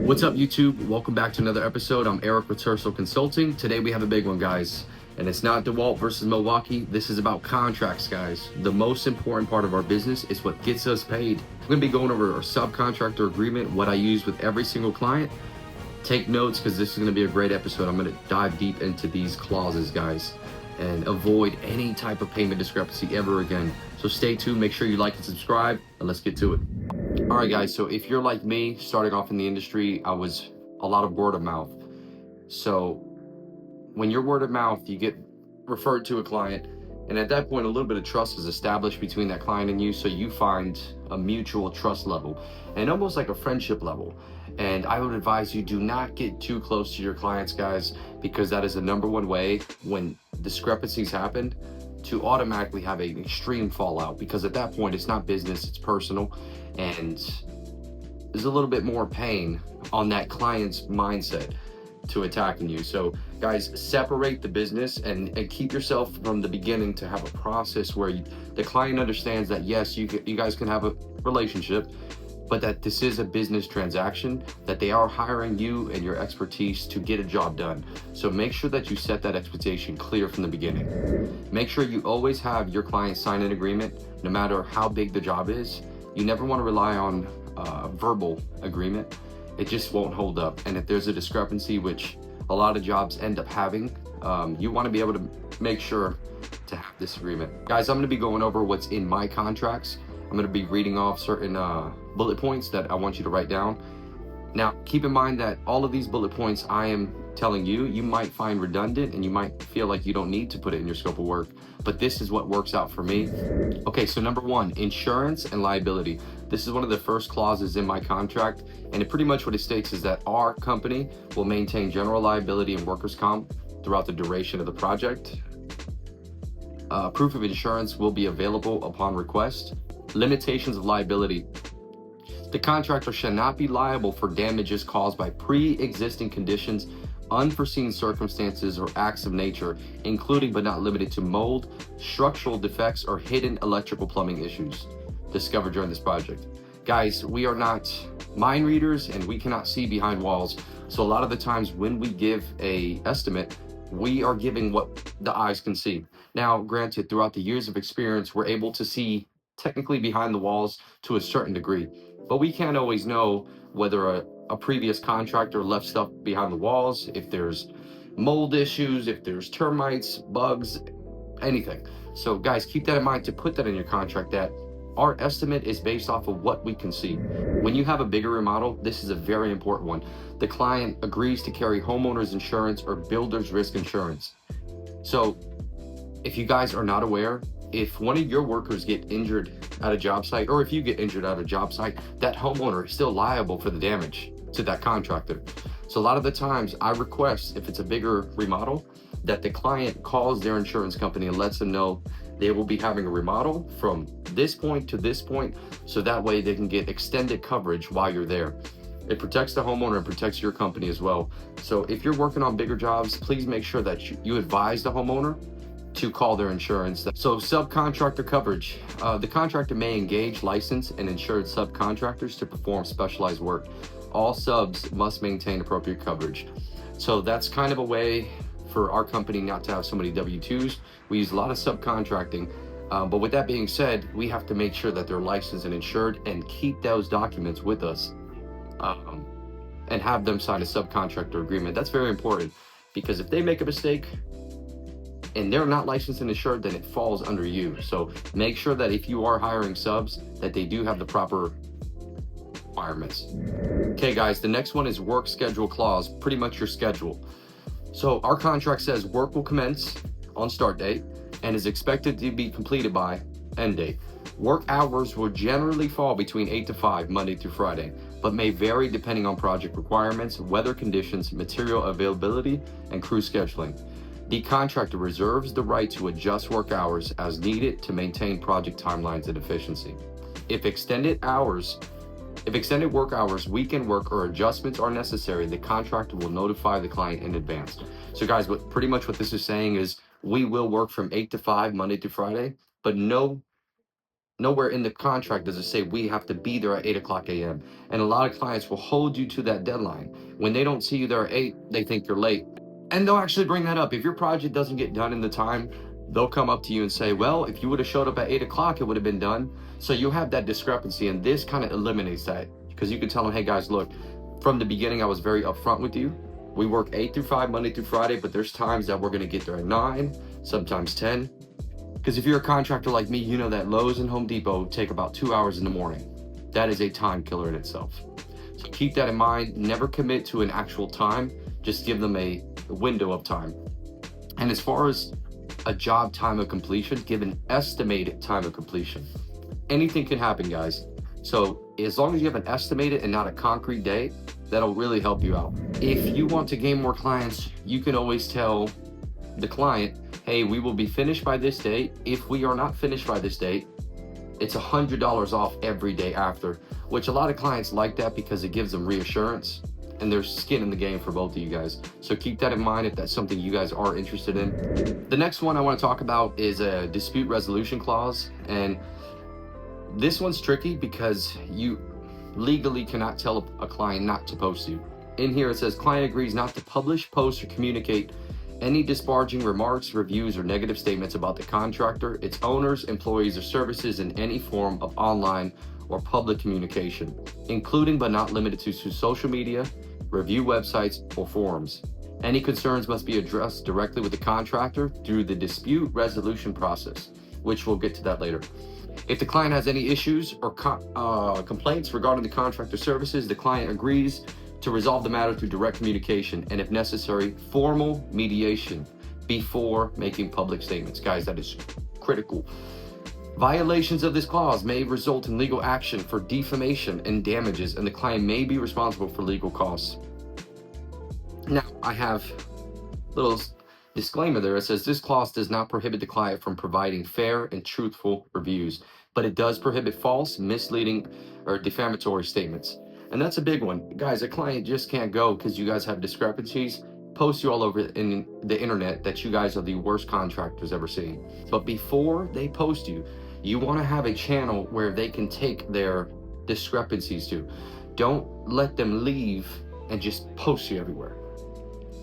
What's up, YouTube? Welcome back to another episode. I'm Eric with Turso Consulting. Today we have a big one, guys, and it's not DeWalt versus Milwaukee. This is about contracts, guys. The most important part of our business is what gets us paid. I'm going to be going over our subcontractor agreement, what I use with every single client. Take notes because this is going to be a great episode. I'm going to dive deep into these clauses, guys, and avoid any type of payment discrepancy ever again. So stay tuned, make sure you like and subscribe, and let's get to it. All right, guys, so if you're like me, starting off in the industry, I was a lot of word of mouth. So when you're word of mouth, you get referred to a client, and at that point, a little bit of trust is established between that client and you, so you find a mutual trust level and almost like a friendship level. And I would advise you do not get too close to your clients, guys, because that is the number one way when discrepancies happen to automatically have an extreme fallout, because at that point it's not business, it's personal, and there's a little bit more pain on that client's mindset to attacking you. So guys, separate the business and keep yourself from the beginning to have a process where the client understands that yes, you guys can have a relationship, but that this is a business transaction, that they are hiring you and your expertise to get a job done. So make sure that you set that expectation clear from the beginning. Make sure you always have your client sign an agreement, no matter how big the job is. You never want to rely on a verbal agreement. It just won't hold up. And if there's a discrepancy, which a lot of jobs end up having, you want to be able to make sure to have this agreement. Guys, I'm going to be going over what's in my contracts. I'm going to be reading off certain bullet points that I want you to write down. Now, keep in mind that all of these bullet points I am telling you, you might find redundant and you might feel like you don't need to put it in your scope of work, but this is what works out for me. Okay, so number one, insurance and liability. This is one of the first clauses in my contract, and it pretty much what it states is that our company will maintain general liability and workers' comp throughout the duration of the project. Proof of insurance will be available upon request. Limitations of liability. The contractor shall not be liable for damages caused by pre-existing conditions, unforeseen circumstances, or acts of nature, including but not limited to mold, structural defects, or hidden electrical plumbing issues discovered during this project. Guys, we are not mind readers and we cannot see behind walls. So a lot of the times when we give an estimate, we are giving what the eyes can see. Now, granted, throughout the years of experience, we're able to see technically behind the walls to a certain degree, but we can't always know whether a previous contractor left stuff behind the walls, if there's mold issues, if there's termites, bugs, anything. So guys, keep that in mind to put that in your contract, that our estimate is based off of what we can see. When you have a bigger remodel, this is a very important one. The client agrees to carry homeowners insurance or builder's risk insurance. So if you guys are not aware, if one of your workers get injured at a job site, or if you get injured at a job site, that homeowner is still liable for the damage to that contractor. So a lot of the times I request, if it's a bigger remodel, that the client calls their insurance company and lets them know they will be having a remodel from this point to this point, so that way they can get extended coverage while you're there. It protects the homeowner and protects your company as well. So if you're working on bigger jobs, please make sure that you advise the homeowner to call their insurance. So subcontractor coverage. The contractor may engage licensed and insured subcontractors to perform specialized work. All subs must maintain appropriate coverage. So that's kind of a way for our company not to have so many W-2s. We use a lot of subcontracting, but with that being said, we have to make sure that they're licensed and insured and keep those documents with us, and have them sign a subcontractor agreement. That's very important, because if they make a mistake and they're not licensed and insured, then it falls under you. So make sure that if you are hiring subs, that they do have the proper requirements. Okay guys, the next one is work schedule clause, pretty much your schedule. So our contract says work will commence on start date and is expected to be completed by end date. Work hours will generally fall between 8 to 5, Monday through Friday, but may vary depending on project requirements, weather conditions, material availability, and crew scheduling. The contractor reserves the right to adjust work hours as needed to maintain project timelines and efficiency. If extended work hours, weekend work, or adjustments are necessary, the contractor will notify the client in advance. So guys, pretty much what this is saying is we will work from 8 to 5, Monday through Friday, but no Nowhere in the contract does it say we have to be there at 8 o'clock a.m. And a lot of clients will hold you to that deadline. When they don't see you there at 8, they think you're late. And they'll actually bring that up. If your project doesn't get done in the time, they'll come up to you and say, well, if you would have showed up at 8 o'clock, it would have been done. So you'll have that discrepancy, and this kind of eliminates that, because you can tell them, hey guys, look, from the beginning, I was very upfront with you. We work 8 through 5, Monday through Friday, but there's times that we're going to get there at 9, sometimes 10. Because if you're a contractor like me, you know that Lowe's and Home Depot take about 2 hours in the morning. That is a time killer in itself. So keep that in mind. Never commit to an actual time. Just give them a window of time. And as far as a job time of completion, give an estimated time of completion. Anything can happen, guys. So as long as you have an estimated and not a concrete date, that'll really help you out. If you want to gain more clients, you can always tell the client, hey, we will be finished by this date. If we are not finished by this date, it's $100 off every day after, which a lot of clients like that because it gives them reassurance and there's skin in the game for both of you guys. So keep that in mind if that's something you guys are interested in. The next one I want to talk about is a dispute resolution clause. And this one's tricky because you legally cannot tell a client not to post you. In here it says client agrees not to publish, post, or communicate any disparaging remarks, reviews, or negative statements about the contractor, its owners, employees, or services in any form of online or public communication, including but not limited to social media, review websites, or forums. Any concerns must be addressed directly with the contractor through the dispute resolution process, which we'll get to that later. If the client has any issues or complaints regarding the contractor services, the client agrees to resolve the matter through direct communication and, if necessary, formal mediation before making public statements. Guys, that is critical. Violations of this clause may result in legal action for defamation and damages, and the client may be responsible for legal costs. Now, I have a little disclaimer there. It says this clause does not prohibit the client from providing fair and truthful reviews, but it does prohibit false, misleading, or defamatory statements. And that's a big one. Guys, a client just can't go because you guys have discrepancies, post you all over in the internet that you guys are the worst contractors ever seen. But before they post you, you want to have a channel where they can take their discrepancies to. Don't let them leave and just post you everywhere.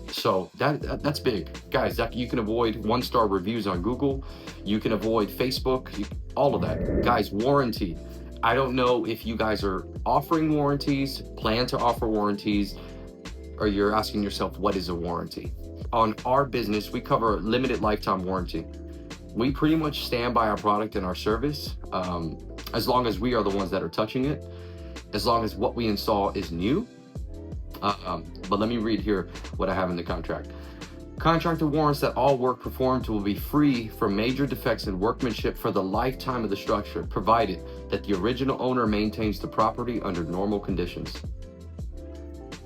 So that's big. Guys, you can avoid 1-star reviews on Google. You can avoid Facebook, all of that. Guys, warranty. I don't know if you guys are offering warranties, plan to offer warranties, or you're asking yourself, what is a warranty? On our business, we cover limited lifetime warranty. We pretty much stand by our product and our service, as long as we are the ones that are touching it, as long as what we install is new. But let me read here what I have in the contract. Contractor warrants that all work performed will be free from major defects in workmanship for the lifetime of the structure, provided that the original owner maintains the property under normal conditions.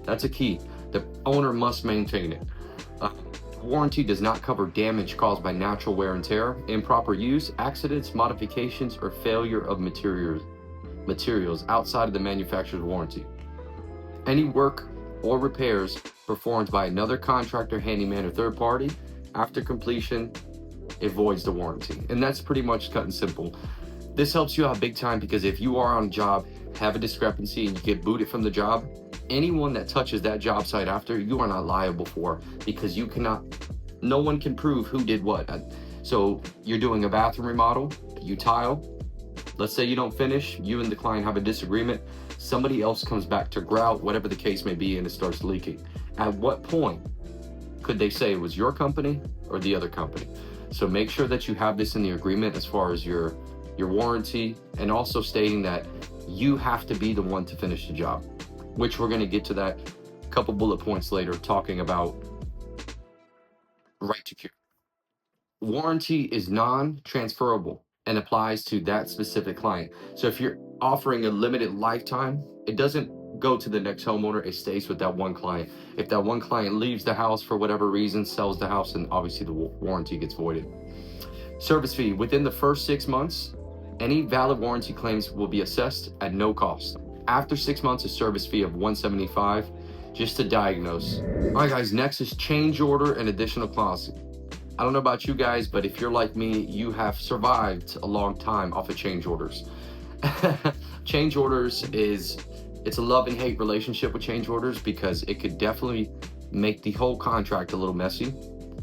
That's a key. The owner must maintain it. Warranty does not cover damage caused by natural wear and tear, improper use, accidents, modifications, or failure of materials outside of the manufacturer's warranty. Any work or repairs performed by another contractor, handyman, or third party after completion, it voids the warranty. And that's pretty much cut and simple. This helps you out big time because if you are on a job, have a discrepancy, and you get booted from the job, anyone that touches that job site after, you are not liable for, because no one can prove who did what. So you're doing a bathroom remodel, you tile, let's say you don't finish, you and the client have a disagreement, somebody else comes back to grout, whatever the case may be, and it starts leaking. At what point could they say it was your company or the other company? So make sure that you have this in the agreement as far as your warranty, and also stating that you have to be the one to finish the job, which we're going to get to that a couple bullet points later, talking about right to cure. Warranty is non-transferable and applies to that specific client. So if you're offering a limited lifetime, it doesn't go to the next homeowner, it stays with that one client. If that one client leaves the house for whatever reason, sells the house, then obviously the warranty gets voided. Service fee. Within the first 6 months, any valid warranty claims will be assessed at no cost. After 6 months, a service fee of $175 just to diagnose. All right, guys, next is change order and additional clause. I don't know about you guys, but if you're like me, you have survived a long time off of change orders. Change orders it's a love and hate relationship with change orders, because it could definitely make the whole contract a little messy.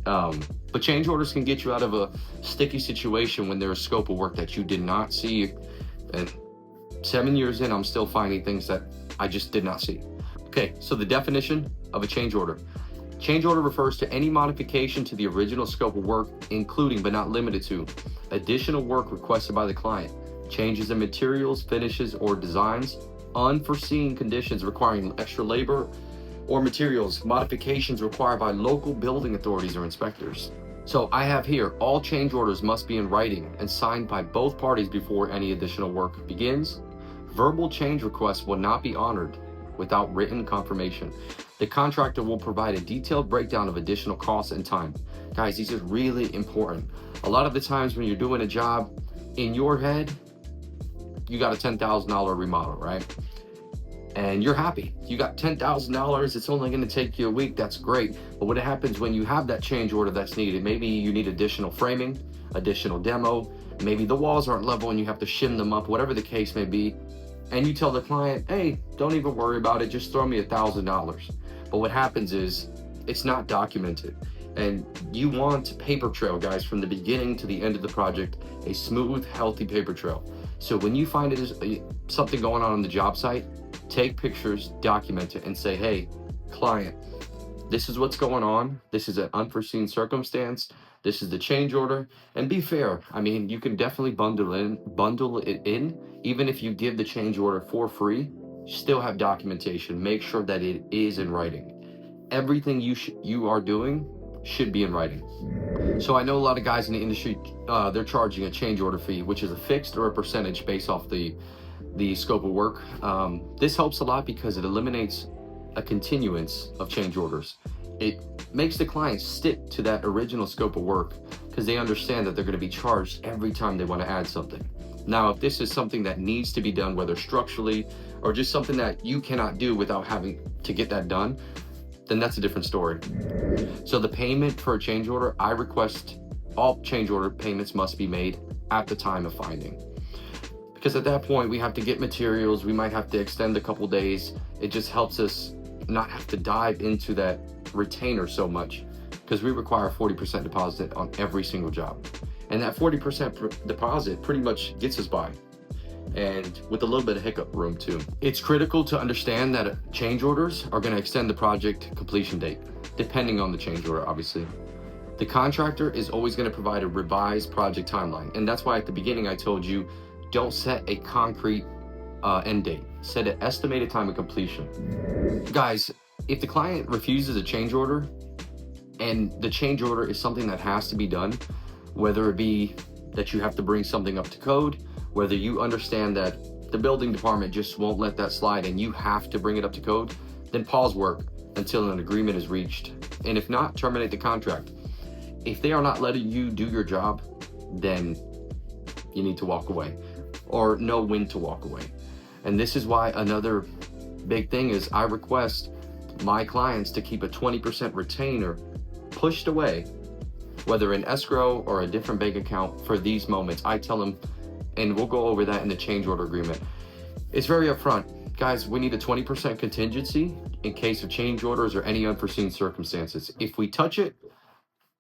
But change orders can get you out of a sticky situation when there's a scope of work that you did not see. And 7 years in, I'm still finding things that I just did not see. Okay, so the definition of a change order. Change order refers to any modification to the original scope of work, including but not limited to additional work requested by the client, changes in materials, finishes, or designs, unforeseen conditions requiring extra labor or materials, modifications required by local building authorities or inspectors. So I have here, all change orders must be in writing and signed by both parties before any additional work begins. Verbal change requests will not be honored without written confirmation. The contractor will provide a detailed breakdown of additional costs and time. Guys, these are really important. A lot of the times when you're doing a job, in your head, you got a $10,000 remodel, right? And you're happy. You got $10,000, it's only gonna take you a week, that's great. But what happens when you have that change order that's needed? Maybe you need additional framing, additional demo, maybe the walls aren't level and you have to shim them up, whatever the case may be. And you tell the client, hey, don't even worry about it, just throw me $1,000. But what happens is, it's not documented. And you want a paper trail, guys, from the beginning to the end of the project, a smooth, healthy paper trail. So when you find something going on the job site, take pictures, document it, and say, hey, client, this is what's going on. This is an unforeseen circumstance. This is the change order. And be fair. I mean, you can definitely bundle it in. Even if you give the change order for free, still have documentation. Make sure that it is in writing. Everything you are doing should be in writing. So I know a lot of guys in the industry, they're charging a change order fee, which is a fixed or a percentage based off the scope of work. This helps a lot because it eliminates a continuance of change orders. It makes the client stick to that original scope of work because they understand that they're going to be charged every time they want to add something. Now, if this is something that needs to be done, whether structurally or just something that you cannot do without having to get that done, then that's a different story. So the payment for a change order, I request all change order payments must be made at the time of finding. Because at that point, we have to get materials, we might have to extend a couple days. It just helps us not have to dive into that retainer so much, because we require a 40% deposit on every single job. And that 40% deposit pretty much gets us by, and with a little bit of hiccup room too. It's critical to understand that change orders are going to extend the project completion date, depending on the change order, obviously. The contractor is always going to provide a revised project timeline. And that's why at the beginning I told you, don't set a concrete end date. Set an estimated time of completion. Guys, if the client refuses a change order, and the change order is something that has to be done, whether it be that you have to bring something up to code, whether you understand that the building department just won't let that slide and you have to bring it up to code, then pause work until an agreement is reached. And if not, terminate the contract. If they are not letting you do your job, then you need to walk away, or know when to walk away. And this is why another big thing is I request my clients to keep a 20% retainer pushed away, whether in escrow or a different bank account for these moments. I tell them, and we'll go over that in the change order agreement. It's very upfront. Guys, we need a 20% contingency in case of change orders or any unforeseen circumstances. If we touch it,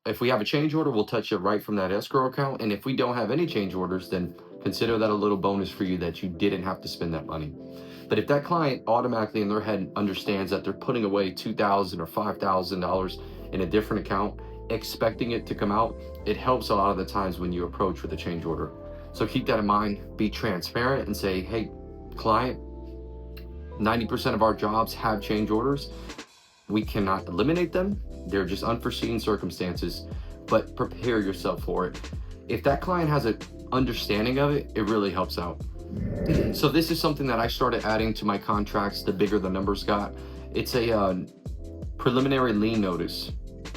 if we have a change order, we'll touch it right from that escrow account. And if we don't have any change orders, then consider that a little bonus for you that you didn't have to spend that money. But if that client automatically in their head understands that they're putting away $2,000 or $5,000 in a different account, expecting it to come out, it helps a lot of the times when you approach with a change order. So keep that in mind, be transparent and say, hey, client, 90% of our jobs have change orders. We cannot eliminate them. They're just unforeseen circumstances, but prepare yourself for it. If that client has an understanding of it, it really helps out. So this is something that I started adding to my contracts the bigger the numbers got. It's a preliminary lien notice.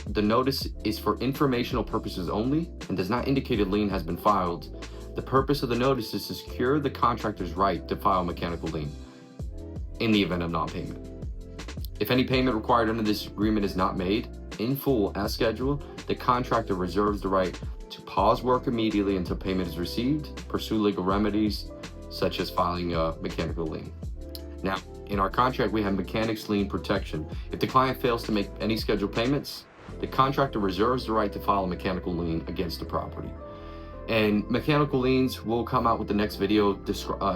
The notice is for informational purposes only and does not indicate a lien has been filed. The purpose of the notice is to secure the contractor's right to file a mechanical lien in the event of non-payment. If any payment required under this agreement is not made in full as scheduled, the contractor reserves the right to pause work immediately until payment is received, pursue legal remedies such as filing a mechanical lien. Now, in our contract, we have mechanics lien protection. If the client fails to make any scheduled payments, the contractor reserves the right to file a mechanical lien against the property. And mechanical liens will come out with the next video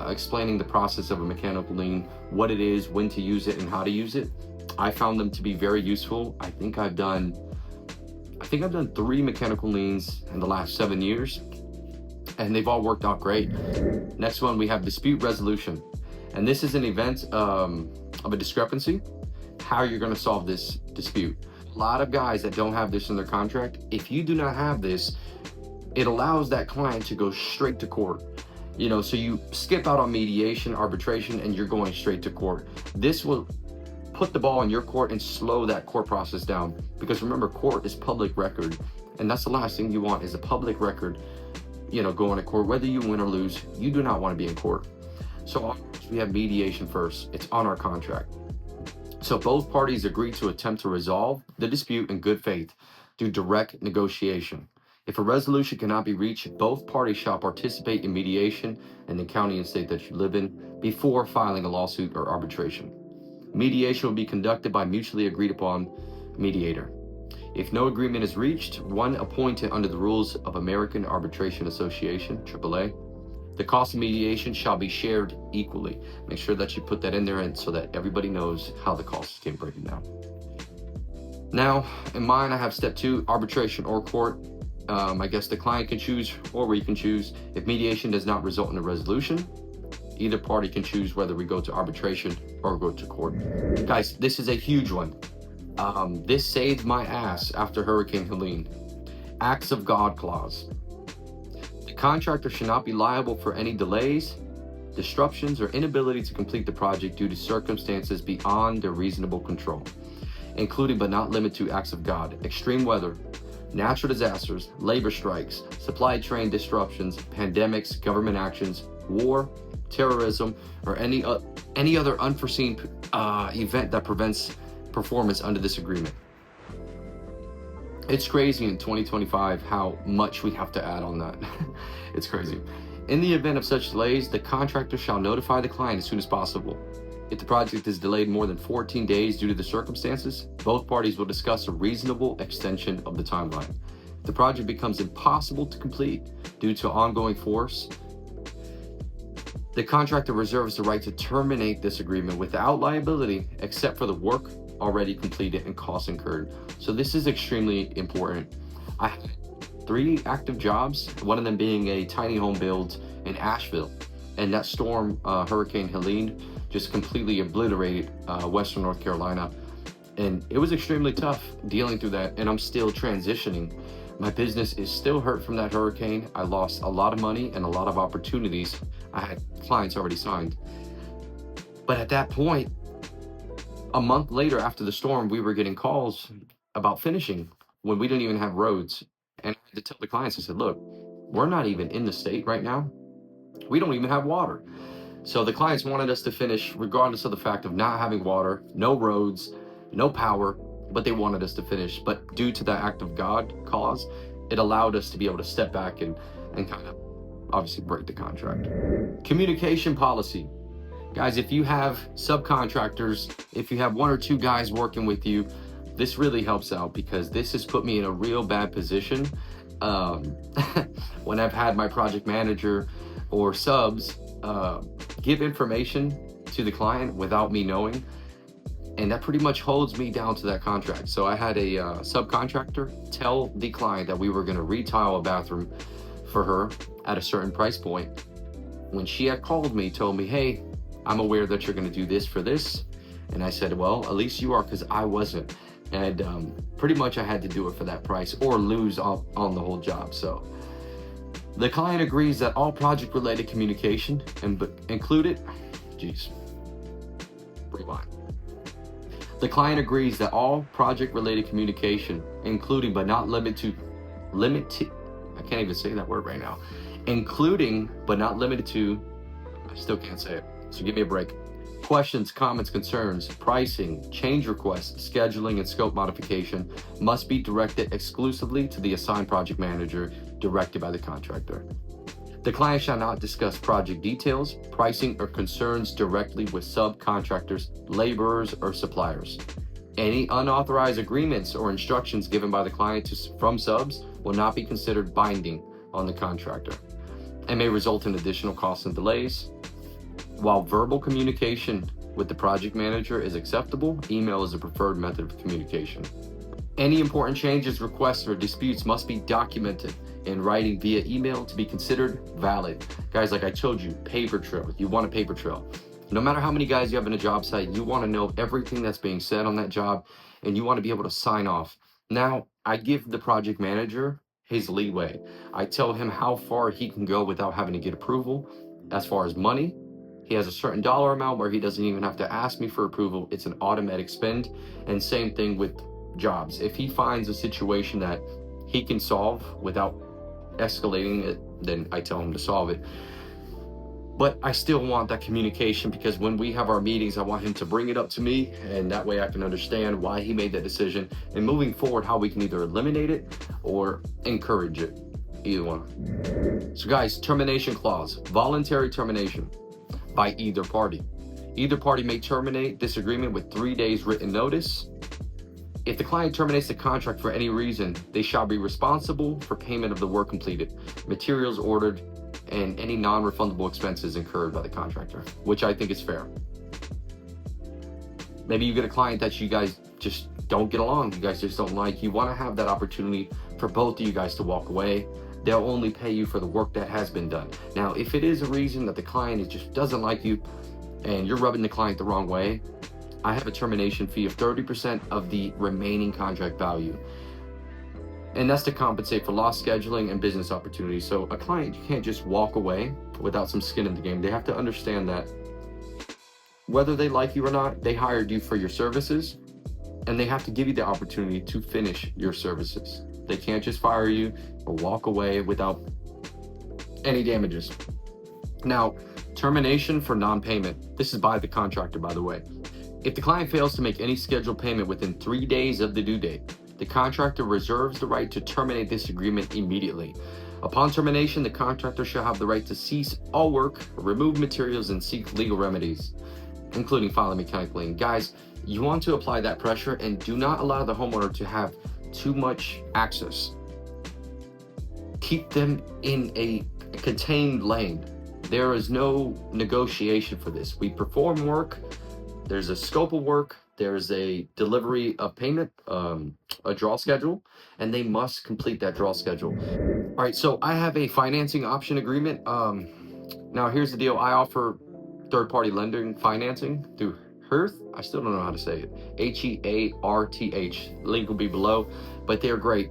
explaining the process of a mechanical lien, what it is, when to use it, and how to use it. I found them to be very useful. I think I've done 3 mechanical liens in the last 7 years, and they've all worked out great. Next one, we have dispute resolution. And this is an event of a discrepancy, how you're gonna solve this dispute. A lot of guys that don't have this in their contract, if you do not have this, it allows that client to go straight to court. So you skip out on mediation, arbitration, and you're going straight to court. This will put the ball in your court and slow that court process down. Because remember, court is public record. And that's the last thing you want, is a public record, going to court. Whether you win or lose, you do not want to be in court. So we have mediation first. It's on our contract. So both parties agree to attempt to resolve the dispute in good faith through direct negotiation. If a resolution cannot be reached, both parties shall participate in mediation in the county and state that you live in before filing a lawsuit or arbitration. Mediation will be conducted by mutually agreed upon mediator. If no agreement is reached, one appointed under the rules of American Arbitration Association, AAA, the cost of mediation shall be shared equally. Make sure that you put that in there and so that everybody knows how the cost is getting broken down. Now, in mine, I have step 2, arbitration or court. I guess the client can choose, or we can choose. If mediation does not result in a resolution, either party can choose whether we go to arbitration or go to court. Guys, this is a huge one. This saved my ass after Hurricane Helene. Acts of God clause. The contractor should not be liable for any delays, disruptions, or inability to complete the project due to circumstances beyond their reasonable control, including but not limited to acts of God, extreme weather, natural disasters, labor strikes, supply chain disruptions, pandemics, government actions, war, terrorism, or any other unforeseen event that prevents performance under this agreement. It's crazy in 2025 how much we have to add on that. It's crazy. In the event of such delays, the contractor shall notify the client as soon as possible. If the project is delayed more than 14 days due to the circumstances, both parties will discuss a reasonable extension of the timeline. If the project becomes impossible to complete due to ongoing force, the contractor reserves the right to terminate this agreement without liability except for the work already completed and costs incurred. So this is extremely important. I had 3 active jobs, one of them being a tiny home build in Asheville. And that storm, Hurricane Helene, just completely obliterated Western North Carolina. And it was extremely tough dealing through that. And I'm still transitioning. My business is still hurt from that hurricane. I lost a lot of money and a lot of opportunities. I had clients already signed. But at that point, a month later after the storm, we were getting calls about finishing when we didn't even have roads. And I had to tell the clients, I said, look, we're not even in the state right now. We don't even have water. So the clients wanted us to finish regardless of the fact of not having water, no roads, no power, but they wanted us to finish. But due to that act of God clause, it allowed us to be able to step back and kind of obviously break the contract. Communication policy. Guys, if you have subcontractors, if you have 1 or 2 guys working with you, this really helps out because this has put me in a real bad position. When I've had my project manager or subs give information to the client without me knowing, and that pretty much holds me down to that contract. So I had a subcontractor tell the client that we were going to retile a bathroom for her at a certain price point. When she had called me, told me, hey, I'm aware that you're going to do this for this. And I said, well, at least you are, because I wasn't. And pretty much I had to do it for that price or lose on the whole job. So the client agrees that all project related communication included, rewind. The client agrees that all project related communication, including but not limited to, I can't even say that word right now, including but not limited to, I still can't say it, so give me a break. Questions, comments, concerns, pricing, change requests, scheduling, and scope modification must be directed exclusively to the assigned project manager directed by the contractor. The client shall not discuss project details, pricing, or concerns directly with subcontractors, laborers, or suppliers. Any unauthorized agreements or instructions given by the client from subs will not be considered binding on the contractor and may result in additional costs and delays. While verbal communication with the project manager is acceptable, email is a preferred method of communication. Any important changes, requests, or disputes must be documented in writing via email to be considered valid. Guys, like I told you, paper trail. You want a paper trail. No matter how many guys you have in a job site, you want to know everything that's being said on that job, and you want to be able to sign off. Now, I give the project manager his leeway. I tell him how far he can go without having to get approval. As far as money, he has a certain dollar amount where he doesn't even have to ask me for approval. It's an automatic spend. And same thing with jobs. If he finds a situation that he can solve without escalating it, then I tell him to solve it. But I still want that communication, because when we have our meetings, I want him to bring it up to me, and that way I can understand why he made that decision, and moving forward, how we can either eliminate it or encourage it, either one. So guys, termination clause, voluntary termination by either party. Either party may terminate this agreement with 3 days written notice. If the client terminates the contract for any reason, they shall be responsible for payment of the work completed, materials ordered, and any non-refundable expenses incurred by the contractor, which I think is fair. Maybe you get a client that you guys just don't get along, you guys just don't like. You want to have that opportunity for both of you guys to walk away. They'll only pay you for the work that has been done. Now, if it is a reason that the client just doesn't like you and you're rubbing the client the wrong way, I have a termination fee of 30% of the remaining contract value. And that's to compensate for lost scheduling and business opportunities. So a client, you can't just walk away without some skin in the game. They have to understand that whether they like you or not, they hired you for your services, and they have to give you the opportunity to finish your services. They can't just fire you or walk away without any damages. Now, termination for non-payment. This is by the contractor, by the way. If the client fails to make any scheduled payment within 3 days of the due date, the contractor reserves the right to terminate this agreement immediately. Upon termination, the contractor shall have the right to cease all work, remove materials, and seek legal remedies, including filing a mechanical lien. Guys, you want to apply that pressure and do not allow the homeowner to have too much access. Keep them in a contained lane. There is no negotiation for this. We perform work. There's a scope of work. There's a delivery of payment, a draw schedule, and they must complete that draw schedule. All right, so I have a financing option agreement. Now here's the deal. I offer third-party lending financing through Hearth. I still don't know how to say it. Hearth. Link will be below, but they're great.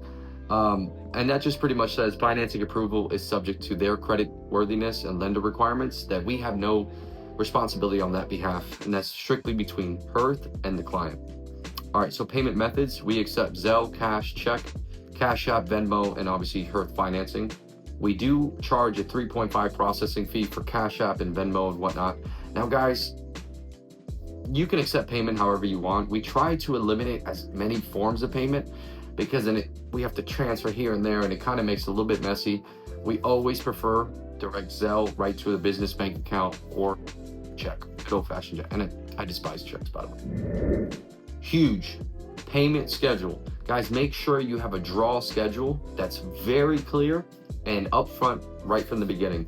And that just pretty much says financing approval is subject to their credit worthiness and lender requirements, that we have no responsibility on that behalf, and that's strictly between Hearth and the client. All right, so payment methods, we accept Zelle, cash, check, Cash App, Venmo, and obviously Hearth financing. We do charge a 3.5 processing fee for Cash App and Venmo and whatnot. Now guys, you can accept payment however you want. We try to eliminate as many forms of payment, because then we have to transfer here and there, and it kind of makes it a little bit messy. We always prefer direct Zelle right to the business bank account, or check, good old-fashioned check. And I despise checks, by the way. Huge payment schedule. Guys, make sure you have a draw schedule that's very clear and upfront right from the beginning.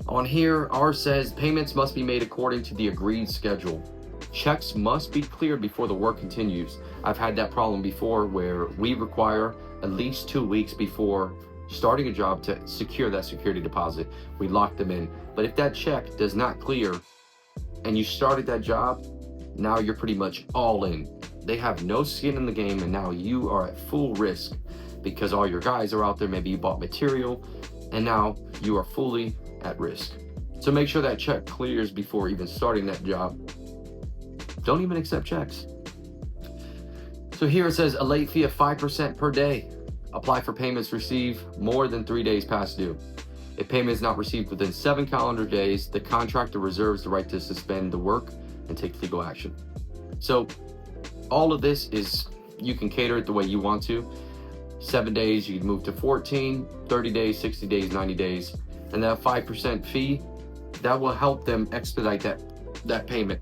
On here, ours says payments must be made according to the agreed schedule. Checks must be cleared before the work continues. I've had that problem before where we require at least 2 weeks before starting a job to secure that security deposit. We lock them in. But if that check does not clear and you started that job, now you're pretty much all in. They have no skin in the game, and now you are at full risk because all your guys are out there. Maybe you bought material, and now you are fully at risk. So make sure that check clears before even starting that job. Don't even accept checks. So here it says a late fee of 5% per day. Apply for payments received more than 3 days past due. If payment is not received within 7 calendar days, the contractor reserves the right to suspend the work and take legal action. So all of this is, you can cater it the way you want to. 7 days, you can move to 14, 30 days, 60 days, 90 days. And that 5% fee, that will help them expedite that payment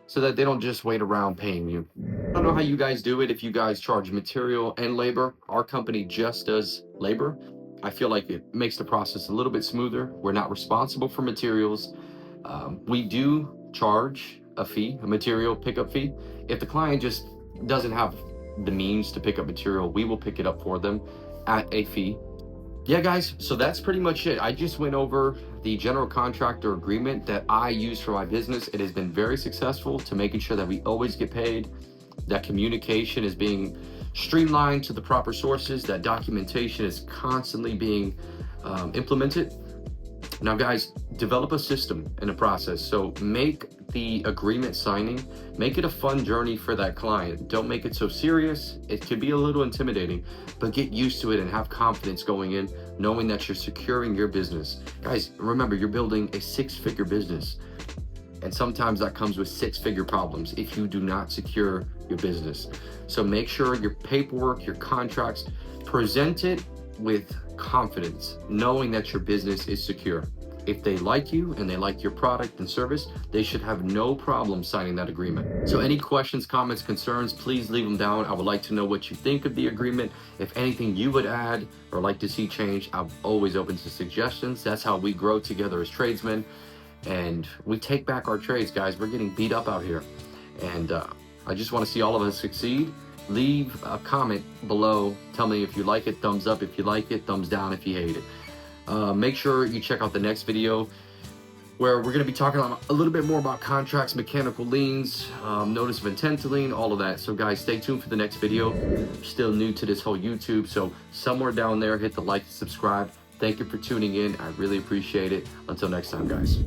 so that they don't just wait around paying you. I don't know how you guys do it, if you guys charge material and labor. Our company just does labor. I feel like it makes the process a little bit smoother. We're not responsible for materials. We do charge a fee, a material pickup fee. If the client just doesn't have the means to pick up material, we will pick it up for them at a fee. Yeah, guys, so that's pretty much it. I just went over the general contractor agreement that I use for my business. It has been very successful to making sure that we always get paid, that communication is being streamlined to the proper sources, that documentation is constantly being implemented. Now, guys, develop a system and a process. So make the agreement signing, make it a fun journey for that client. Don't make it so serious. It could be a little intimidating, but get used to it and have confidence going in, knowing that you're securing your business. Guys, remember, you're building a 6-figure business. And sometimes that comes with 6-figure problems if you do not secure your business. So make sure your paperwork, your contracts, present it with confidence, knowing that your business is secure. If they like you and they like your product and service, they should have no problem signing that agreement. So any questions, comments, concerns, please leave them down. I would like to know what you think of the agreement. If anything you would add or like to see change, I'm always open to suggestions. That's how we grow together as tradesmen. And we take back our trades, guys. We're getting beat up out here. And I just want to see all of us succeed. Leave a comment below. Tell me if you like it, thumbs up if you like it, thumbs down if you hate it. Make sure you check out the next video where we're going to be talking a little bit more about contracts, mechanical liens, notice of intent to lien, all of that. So guys, stay tuned for the next video. I'm still new to this whole YouTube, so somewhere down there, hit the like and subscribe. Thank you for tuning in. I really appreciate it. Until next time, guys.